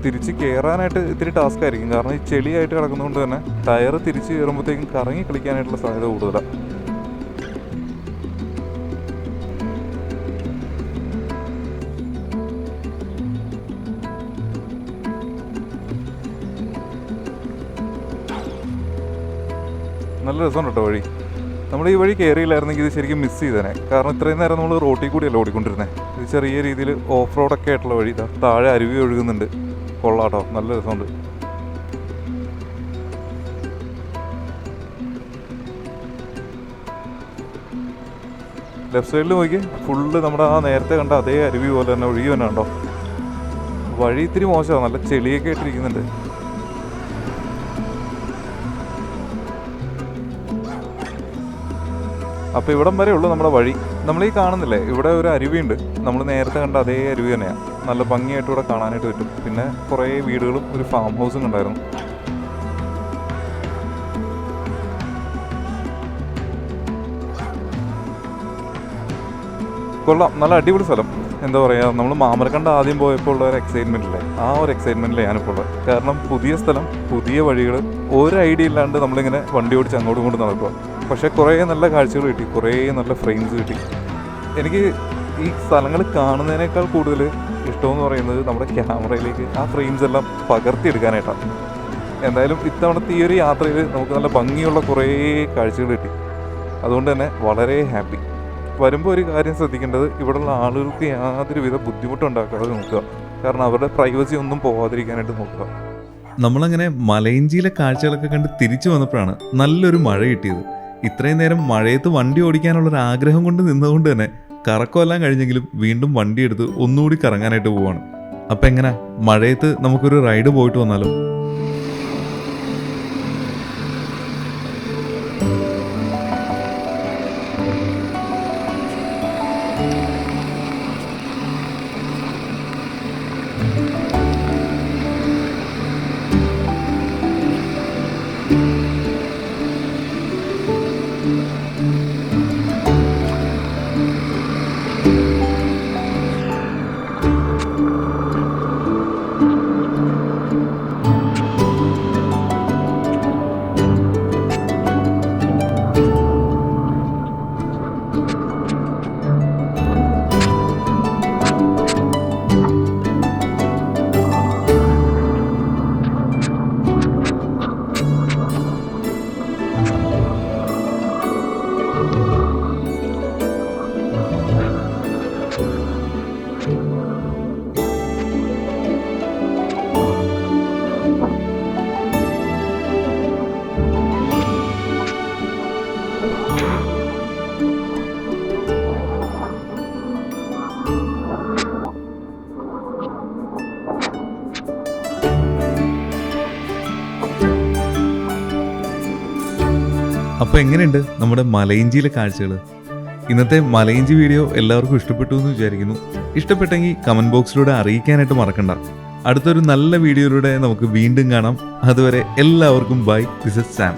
തിരിച്ച് കയറാനായിട്ട് ഇത്തിരി ടാസ്ക് ആയിരിക്കും. കാരണം ഈ ചെളിയായിട്ട് കിടക്കുന്നതുകൊണ്ട് തന്നെ ടയർ തിരിച്ച് കയറുമ്പോഴത്തേക്കും കറങ്ങി കളിക്കാനായിട്ടുള്ള സാധ്യത കൂടുതലാണ്. നല്ല രസമുണ്ട് കേട്ടോ വഴി. നമ്മൾ ഈ വഴി കയറിയില്ലായിരുന്നെങ്കിൽ ഇത് ശരിക്കും മിസ് ചെയ്തേനെ. കാരണം ഇത്രയും നേരം നമ്മൾ റോട്ടിൽ കൂടിയല്ല ഓടിക്കൊണ്ടിരുന്നത്. ഇത് ചെറിയ രീതിയിൽ ഓഫ് റോഡൊക്കെ ആയിട്ടുള്ള വഴി. താഴെ അരുവി ഒഴുകുന്നുണ്ട്. കൊള്ളാട്ടോ, നല്ല രസമുണ്ട്. ലെഫ്റ്റ് സൈഡിൽ നോക്കി ഫുള്ള് നമ്മുടെ ആ നേരത്തെ കണ്ട അതേ അരുവി പോലെ തന്നെ ഒഴുകി തന്നെ ഉണ്ടോ. വഴി ഇത്തിരി മോശമാണ്, നല്ല ചെളിയൊക്കെ ഇട്ടിരിക്കുന്നുണ്ട്. അപ്പോൾ ഇവിടം വരെ ഉള്ളൂ നമ്മുടെ വഴി. നമ്മൾ ഈ കാണുന്നില്ലേ, ഇവിടെ ഒരു അരുവിയുണ്ട്. നമ്മൾ നേരത്തെ കണ്ട അതേ അരുവി തന്നെയാണ്. നല്ല ഭംഗിയായിട്ട് ഇവിടെ കാണാനായിട്ട് പറ്റും. പിന്നെ കുറേ വീടുകളും ഒരു ഫാം ഹൗസും ഉണ്ടായിരുന്നു. കൊള്ളാം, നല്ല അടിപൊളി സ്ഥലം. എന്താ പറയുക, നമ്മൾ മാമരക്കണ്ട ആദ്യം പോയപ്പോൾ ഉള്ള ഒരു എക്സൈറ്റ്മെൻ്റ് ഇല്ലേ, ആ ഒരു എക്സൈറ്റ്മെൻറ്റിൽ ഞാനിപ്പോൾ ഉള്ളത്. കാരണം പുതിയ സ്ഥലം, പുതിയ വഴികൾ, ഒരു ഐഡിയ ഇല്ലാണ്ട് നമ്മളിങ്ങനെ വണ്ടി ഓടിച്ച് അങ്ങോട്ടും ഇങ്ങോട്ടും നടക്കുക. പക്ഷേ കുറേ നല്ല കാഴ്ചകൾ കിട്ടി, കുറേ നല്ല ഫ്രെയിംസ് കിട്ടി. എനിക്ക് ഈ സ്ഥലങ്ങൾ കാണുന്നതിനേക്കാൾ കൂടുതൽ ഇഷ്ടമെന്ന് പറയുന്നത് നമ്മുടെ ക്യാമറയിലേക്ക് ആ ഫ്രെയിംസ് എല്ലാം പകർത്തിയെടുക്കാനായിട്ടാണ്. എന്തായാലും ഇത്തവണത്തെ ഈ ഒരു യാത്രയിൽ നമുക്ക് നല്ല ഭംഗിയുള്ള കുറേ കാഴ്ചകൾ കിട്ടി. അതുകൊണ്ട് തന്നെ വളരെ ഹാപ്പി. വരുമ്പോൾ ഒരു കാര്യം ശ്രദ്ധിക്കേണ്ടത്, ഇവിടെയുള്ള ആളുകൾക്ക് യാതൊരുവിധ ബുദ്ധിമുട്ടുണ്ടാക്കാതെ നോക്കുക. കാരണം അവരുടെ പ്രൈവസി ഒന്നും പോകാതിരിക്കാനായിട്ട് നോക്കുക. നമ്മളങ്ങനെ മലയിഞ്ചിയിലെ കാഴ്ചകളൊക്കെ കണ്ട് തിരിച്ചു വന്നപ്പോഴാണ് നല്ലൊരു മഴ കിട്ടിയത്. ഇത്രയും നേരം മഴയത്ത് വണ്ടി ഓടിക്കാനുള്ളൊരു ആഗ്രഹം കൊണ്ട് നിന്നതുകൊണ്ട് തന്നെ കറക്കമെല്ലാം കഴിഞ്ഞെങ്കിലും വീണ്ടും വണ്ടി എടുത്ത് ഒന്നുകൂടി കറങ്ങാനായിട്ട് പോവാണ്. അപ്പം എങ്ങനെ മഴയത്ത് നമുക്കൊരു റൈഡ് പോയിട്ട് വന്നാലോ? അപ്പോൾ എങ്ങനെയുണ്ട് നമ്മുടെ മലയിഞ്ചിയിലെ കാഴ്ചകൾ? ഇന്നത്തെ മലയിഞ്ചി വീഡിയോ എല്ലാവർക്കും ഇഷ്ടപ്പെട്ടു എന്ന് വിചാരിക്കുന്നു. ഇഷ്ടപ്പെട്ടെങ്കിൽ കമൻറ്റ് ബോക്സിലൂടെ അറിയിക്കാനായിട്ട് മറക്കണ്ട. അടുത്തൊരു നല്ല വീഡിയോയിലൂടെ നമുക്ക് വീണ്ടും കാണാം. അതുവരെ എല്ലാവർക്കും ബൈ. This is Sam.